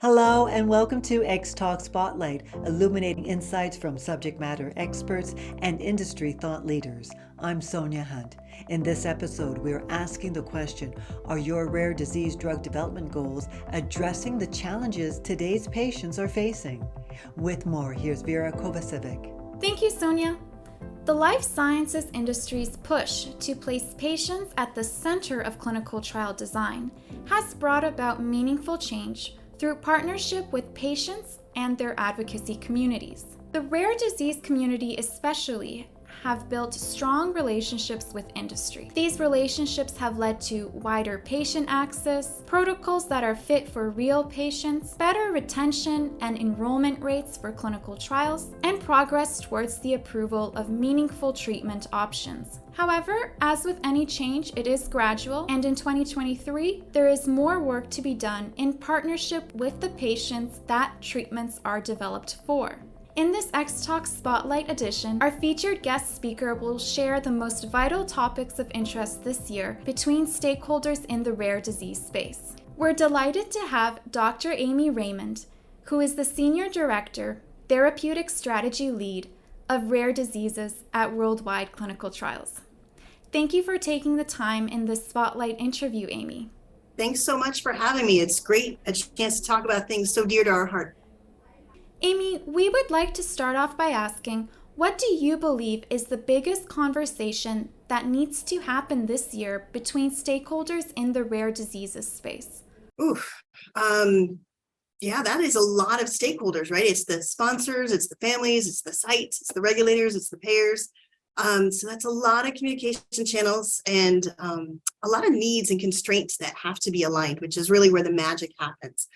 Hello and welcome to Xtalks Spotlight, illuminating insights from subject matter experts and industry thought leaders. I'm Sonia Hunt. In this episode, we're asking the question, are your rare disease drug development goals addressing the challenges today's patients are facing? With more, here's Vera Kovacevic. Thank you, Sonia. The life sciences industry's push to place patients at the center of clinical trial design has brought about meaningful change through partnership with patients and their advocacy communities. The rare disease community especially have built strong relationships with industry. These relationships have led to wider patient access, protocols that are fit for real patients, better retention and enrollment rates for clinical trials, and progress towards the approval of meaningful treatment options. However, as with any change, it is gradual, and in 2023, there is more work to be done in partnership with the patients that treatments are developed for. In this Xtalks Spotlight edition, our featured guest speaker will share the most vital topics of interest this year between stakeholders in the rare disease space. We're delighted to have Dr. Amy Raymond, who is the Senior Director, Therapeutic Strategy Lead of Rare Diseases at Worldwide Clinical Trials. Thank you for taking the time in this Spotlight interview, Amy. Thanks so much for having me. It's great a chance to talk about things so dear to our heart. Amy, we would like to start off by asking, what do you believe is the biggest conversation that needs to happen this year between stakeholders in the rare diseases space? Yeah, that is a lot of stakeholders, right? It's the sponsors, it's the families, it's the sites, it's the regulators, it's the payers. So that's a lot of communication channels and a lot of needs and constraints that have to be aligned, which is really where the magic happens.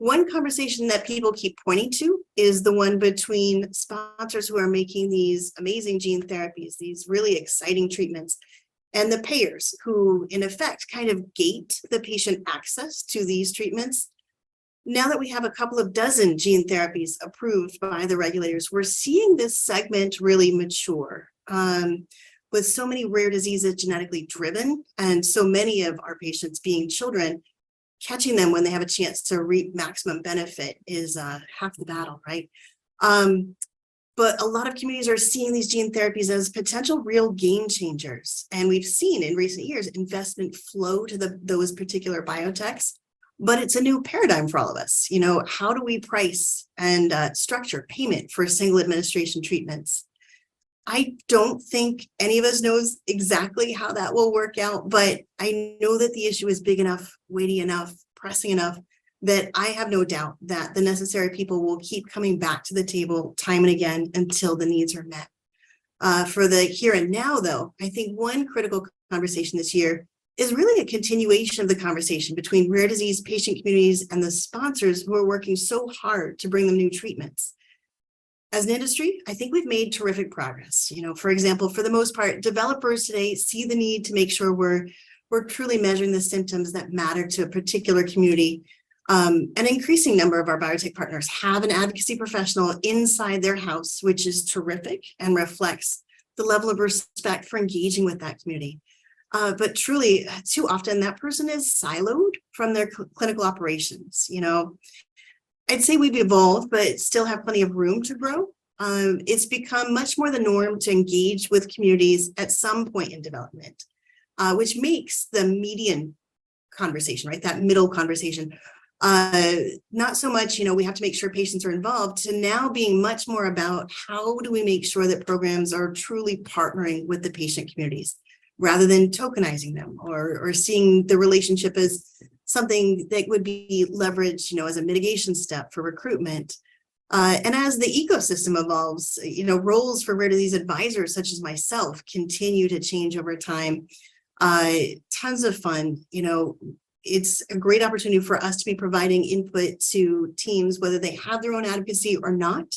One conversation that people keep pointing to is the one between sponsors who are making these amazing gene therapies, these really exciting treatments, and the payers who, in effect, kind of gate the patient access to these treatments. Now that we have a couple of dozen gene therapies approved by the regulators, we're seeing this segment really mature. With so many rare diseases genetically driven and so many of our patients being children, catching them when they have a chance to reap maximum benefit is half the battle, right? But a lot of communities are seeing these gene therapies as potential real game changers. And we've seen in recent years investment flow to those particular biotechs, but it's a new paradigm for all of us. You know, how do we price and structure payment for single administration treatments? I don't think any of us knows exactly how that will work out, but I know that the issue is big enough, weighty enough, pressing enough that I have no doubt that the necessary people will keep coming back to the table time and again until the needs are met. For the here and now, though, I think one critical conversation this year is really a continuation of the conversation between rare disease patient communities and the sponsors who are working so hard to bring them new treatments. As an industry, I think we've made terrific progress. You know, for example, for the most part, developers today see the need to make sure we're truly measuring the symptoms that matter to a particular community. An increasing number of our biotech partners have an advocacy professional inside their house, which is terrific and reflects the level of respect for engaging with that community. But truly, too often that person is siloed from their clinical operations. You know, I'd say we've evolved, but still have plenty of room to grow. It's become much more the norm to engage with communities at some point in development, which makes the median conversation, right, that middle conversation, not so much, you know, we have to make sure patients are involved, to now being much more about how do we make sure that programs are truly partnering with the patient communities rather than tokenizing them or seeing the relationship as something that would be leveraged, you know, as a mitigation step for recruitment. And as the ecosystem evolves, you know, roles for rare disease advisors such as myself continue to change over time. Tons of fun, you know, it's a great opportunity for us to be providing input to teams, whether they have their own advocacy or not,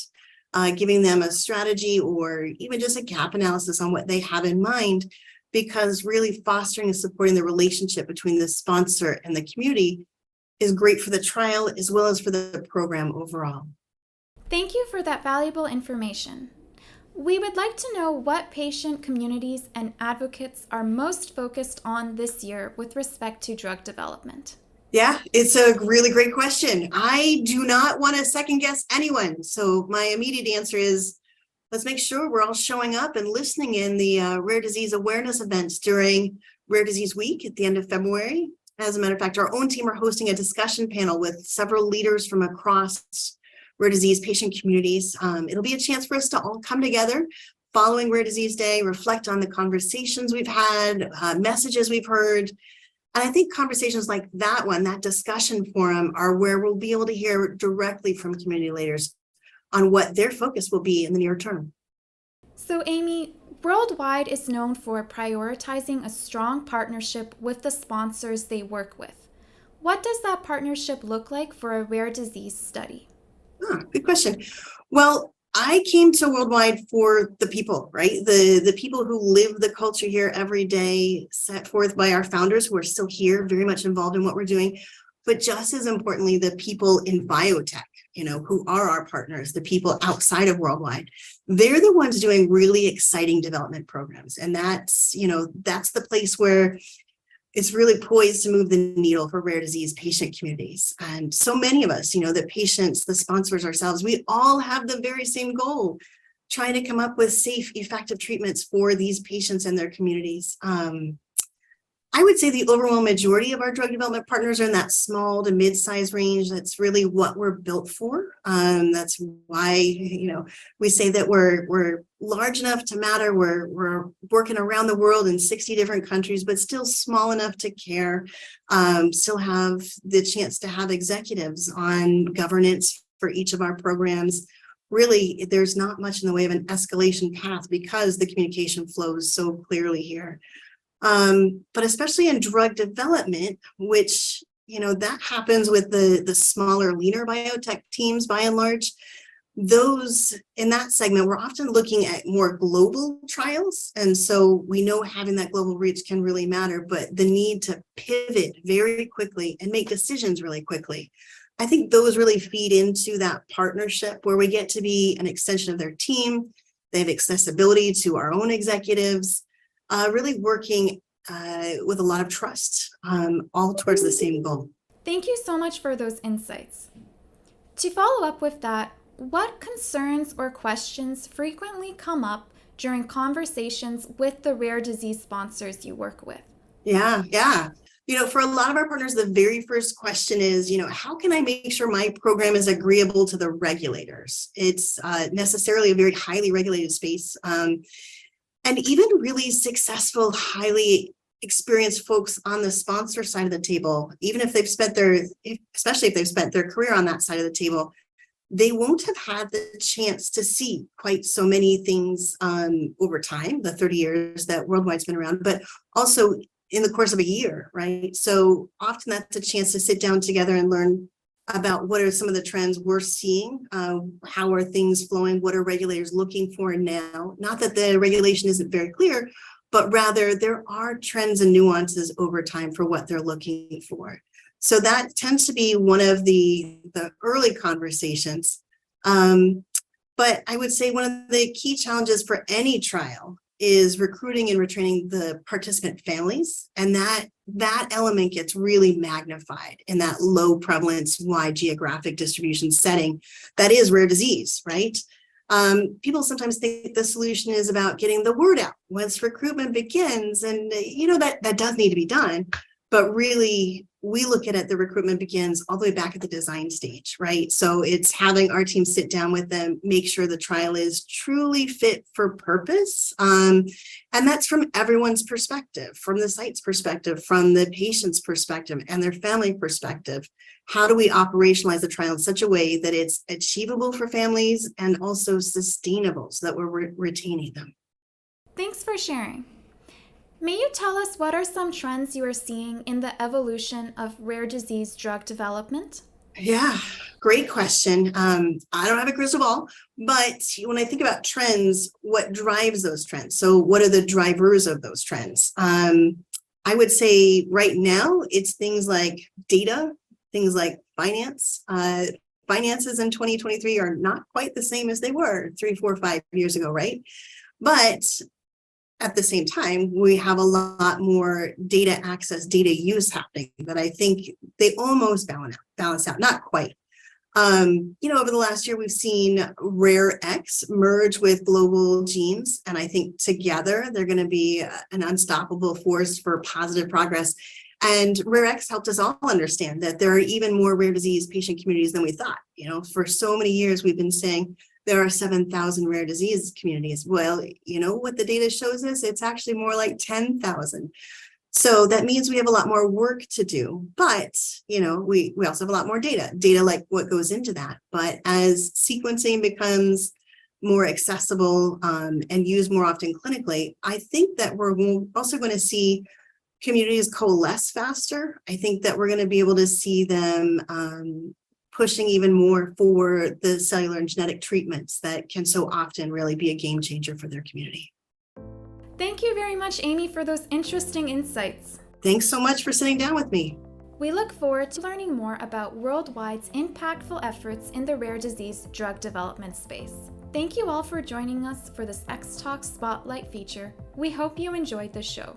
giving them a strategy or even just a gap analysis on what they have in mind, because really fostering and supporting the relationship between the sponsor and the community is great for the trial as well as for the program overall. Thank you for that valuable information. We would like to know what patient communities and advocates are most focused on this year with respect to drug development. Yeah, it's a really great question. I do not want to second guess anyone. So my immediate answer is let's make sure we're all showing up and listening in the rare disease awareness events during Rare Disease Week at the end of February. As a matter of fact, our own team are hosting a discussion panel with several leaders from across rare disease patient communities. It'll be a chance for us to all come together following Rare Disease Day, reflect on the conversations we've had, messages we've heard. And I think conversations like that one, that discussion forum, are where we'll be able to hear directly from community leaders on what their focus will be in the near term. So, Amy, Worldwide is known for prioritizing a strong partnership with the sponsors they work with. What does that partnership look like for a rare disease study? Good question. Well, I came to Worldwide for the people, right? The people who live the culture here every day, set forth by our founders who are still here, very much involved in what we're doing. But just as importantly, the people in biotech, who are our partners, the people outside of Worldwide, they're the ones doing really exciting development programs. And that's the place where it's really poised to move the needle for rare disease patient communities. And so many of us, the patients, the sponsors ourselves, we all have the very same goal, trying to come up with safe, effective treatments for these patients and their communities. I would say the overwhelming majority of our drug development partners are in that small to mid-size range. That's really what we're built for. That's why, we say that we're large enough to matter. We're working around the world in 60 different countries, but still small enough to care. Still have the chance to have executives on governance for each of our programs. Really, there's not much in the way of an escalation path because the communication flows so clearly here. But especially in drug development, which, that happens with the smaller, leaner biotech teams by and large, those in that segment, we're often looking at more global trials. And so we know having that global reach can really matter, but the need to pivot very quickly and make decisions really quickly, I think those really feed into that partnership where we get to be an extension of their team. They have accessibility to our own executives. Really working with a lot of trust, all towards the same goal. Thank you so much for those insights. To follow up with that, what concerns or questions frequently come up during conversations with the rare disease sponsors you work with? Yeah. For a lot of our partners, the very first question is, how can I make sure my program is agreeable to the regulators? It's necessarily a very highly regulated space. And even really successful, highly experienced folks on the sponsor side of the table, even if especially if they've spent their career on that side of the table, they won't have had the chance to see quite so many things over time, the 30 years that Worldwide's been around, but also in the course of a year, right? So often that's a chance to sit down together and learn about what are some of the trends we're seeing, how are things flowing, what are regulators looking for now? Not that the regulation isn't very clear, but rather there are trends and nuances over time for what they're looking for. So that tends to be one of the early conversations. But I would say one of the key challenges for any trial is recruiting and retraining the participant families. And that element gets really magnified in that low prevalence, wide geographic distribution setting that is rare disease, right? People sometimes think the solution is about getting the word out once recruitment begins. And, that does need to be done. But really, we look at it, the recruitment begins all the way back at the design stage, right? So it's having our team sit down with them, make sure the trial is truly fit for purpose. And that's from everyone's perspective, from the site's perspective, from the patient's perspective and their family perspective. How do we operationalize the trial in such a way that it's achievable for families and also sustainable so that we're retaining them? Thanks for sharing. May you tell us what are some trends you are seeing in the evolution of rare disease drug development? Yeah, great question. I don't have a crystal ball, but when I think about trends, what drives those trends? So what are the drivers of those trends? I would say right now, it's things like data, things like finance. Finances in 2023 are not quite the same as they were 3, 4, 5 years ago, right? But at the same time, we have a lot more data access, data use happening that I think they almost balance out, not quite. Over the last year, we've seen Rare X merge with Global Genes, and I think together they're going to be an unstoppable force for positive progress. And Rare X helped us all understand that there are even more rare disease patient communities than we thought. For so many years, we've been saying there are 7,000 rare disease communities. Well, what the data shows us, it's actually more like 10,000. So that means we have a lot more work to do, but, we also have a lot more data like what goes into that. But as sequencing becomes more accessible and used more often clinically, I think that we're also going to see communities coalesce faster. I think that we're going to be able to see them pushing even more for the cellular and genetic treatments that can so often really be a game changer for their community. Thank you very much, Amy, for those interesting insights. Thanks so much for sitting down with me. We look forward to learning more about Worldwide's impactful efforts in the rare disease drug development space. Thank you all for joining us for this Xtalks Spotlight feature. We hope you enjoyed the show.